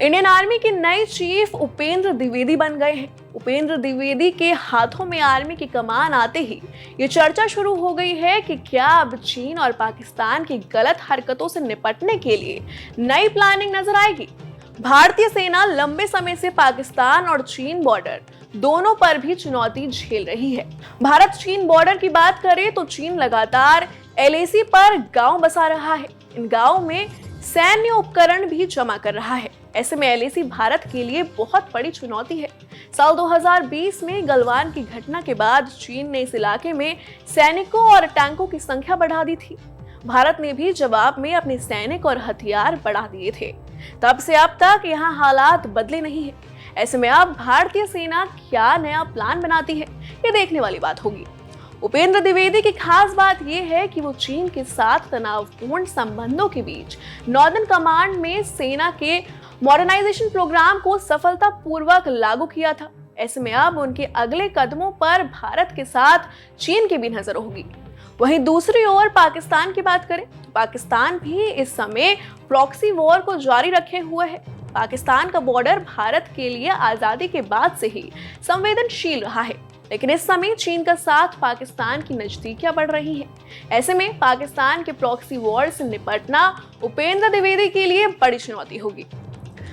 Indian army के नए chief Upendra Dwivedi बन गए हैं। उपेंद्र द्विवेदी के हाथों में आर्मी की कमान आते ही ये चर्चा शुरू हो गई है कि क्या अब चीन और पाकिस्तान की गलत हरकतों से निपटने के लिए नई प्लानिंग नजर आएगी। भारतीय सेना लंबे समय से पाकिस्तान और चीन बॉर्डर दोनों पर भी चुनौती झेल रही है। भारत चीन बॉर्डर की बात करें तो चीन लगातार LAC पर गांव बसा रहा है। इन गांवों में सैन्य उपकरण भी जमा कर रहा है। ऐसे में LAC भारत के लिए बहुत बड़ी चुनौती है। साल 2020 में गलवान की घटना के बाद चीन ने इस इलाके में सैनिकों और टैंकों की संख्या बढ़ा दी थी। भारत ने भी जवाब में अपने सैनिक और हथियार बढ़ा दिए थे। तब से अब तक यहाँ हालात बदले नहीं है। ऐसे में अब भारतीय सेना क्या नया प्लान बनाती है, ये देखने वाली बात होगी। उपेंद्र द्विवेदी की खास बात यह है कि वो चीन के साथ तनावपूर्ण संबंधों के बीच नॉर्दर्न कमांड में सेना के मॉडर्नाइजेशन प्रोग्राम को सफलतापूर्वक लागू किया था। ऐसे में अब उनके अगले कदमों पर भारत के साथ चीन की भी नजर होगी। वहीं दूसरी ओर पाकिस्तान की बात करें तो पाकिस्तान भी इस समय प्रॉक्सी वॉर को जारी रखे हुए है। पाकिस्तान का बॉर्डर भारत के लिए आजादी के बाद से ही संवेदनशील रहा है, लेकिन इस समय चीन का साथ पाकिस्तान की नजदीकियां बढ़ रही हैं। ऐसे में पाकिस्तान के प्रॉक्सी वॉर से निपटना उपेंद्र द्विवेदी के लिए बड़ी चुनौती होगी।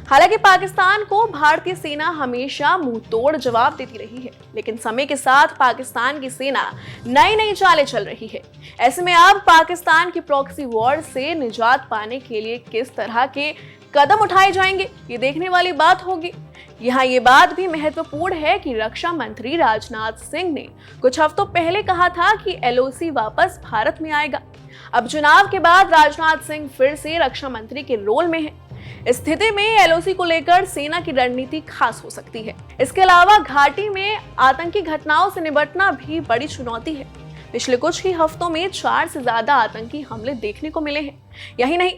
हालांकि पाकिस्तान को भारतीय सेना हमेशा मुंह तोड़ जवाब देती रही है, लेकिन समय के साथ पाकिस्तान की सेना नई नई चालें चल रही है। ऐसे में अब पाकिस्तान की प्रॉक्सी वॉर से निजात पाने के लिए किस तरह के कदम उठाए जाएंगे, ये देखने वाली बात होगी। यहाँ ये बात भी महत्वपूर्ण है कि रक्षा मंत्री राजनाथ सिंह ने कुछ हफ्तों पहले कहा था कि LOC वापस भारत में आएगा। अब चुनाव के बाद राजनाथ सिंह फिर से रक्षा मंत्री के रोल में हैं। इस स्थिति में LOC को लेकर सेना की रणनीति खास हो सकती है। इसके अलावा घाटी में आतंकी घटनाओं से निपटना भी बड़ी चुनौती है। पिछले कुछ ही हफ्तों में 4 से ज्यादा आतंकी हमले देखने को मिले हैं। यही नहीं,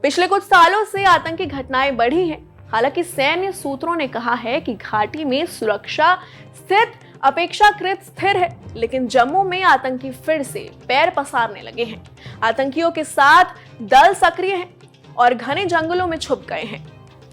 पिछले कुछ सालों से आतंकी घटनाएं बढ़ी हैं। हालांकि सैन्य सूत्रों ने कहा है कि घाटी में सुरक्षा स्थिति अपेक्षाकृत स्थिर है, लेकिन जम्मू में आतंकी फिर से पैर पसारने लगे हैं। आतंकियों के साथ दल सक्रिय हैं और घने जंगलों में छुप गए हैं।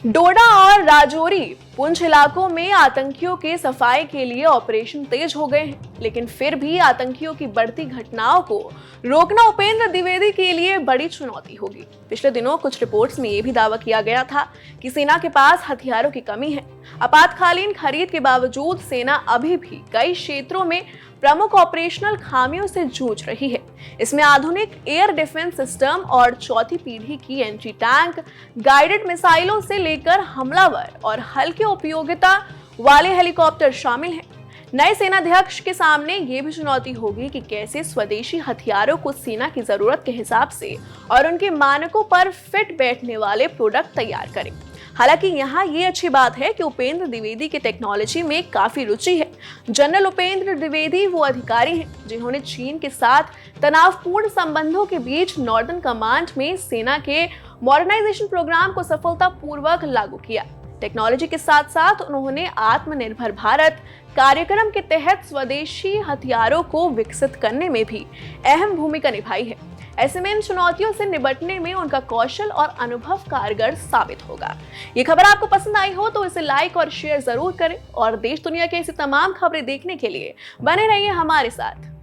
डोडा और राजौरी पुंछ इलाकों में आतंकियों के सफाई के लिए ऑपरेशन तेज हो गए हैं, लेकिन फिर भी आतंकियों की बढ़ती घटनाओं को रोकना उपेंद्र द्विवेदी के लिए बड़ी चुनौती होगी। पिछले दिनों कुछ रिपोर्ट्स में यह भी दावा किया गया था कि सेना के पास हथियारों की कमी है। आपातकालीन खरीद के बावजूद सेना अभी भी कई क्षेत्रों में प्रमुख ऑपरेशनल खामियों से जूझ रही है। इसमें आधुनिक एयर डिफेंस सिस्टम और चौथी पीढ़ी की एंटी टैंक गाइडेड मिसाइलों से लेकर हमलावर और हल्के उपयोगिता वाले हेलीकॉप्टर शामिल हैं। नए सेनाध्यक्ष के सामने ये भी चुनौती होगी कि कैसे स्वदेशी हथियारों को सेना की जरूरत के हिसाब से और उनके मानकों पर फिट बैठने वाले प्रोडक्ट तैयार करें। हालांकि यहाँ ये अच्छी बात है कि उपेंद्र द्विवेदी की टेक्नोलॉजी में काफी रुचि है। जनरल उपेंद्र द्विवेदी वो अधिकारी हैं जिन्होंने चीन के साथ तनावपूर्ण संबंधों के बीच नॉर्दर्न कमांड में सेना के मॉडर्नाइजेशन प्रोग्राम को सफलतापूर्वक लागू किया। टेक्नोलॉजी के साथ साथ उन्होंने आत्मनिर्भर भारत कार्यक्रम के तहत स्वदेशी हथियारों को विकसित करने में भी अहम भूमिका निभाई है। ऐसे में इन चुनौतियों से निपटने में उनका कौशल और अनुभव कारगर साबित होगा। ये खबर आपको पसंद आई हो तो इसे लाइक और शेयर जरूर करें और देश दुनिया के ऐसी तमाम खबरें देखने के लिए बने रहिए हमारे साथ।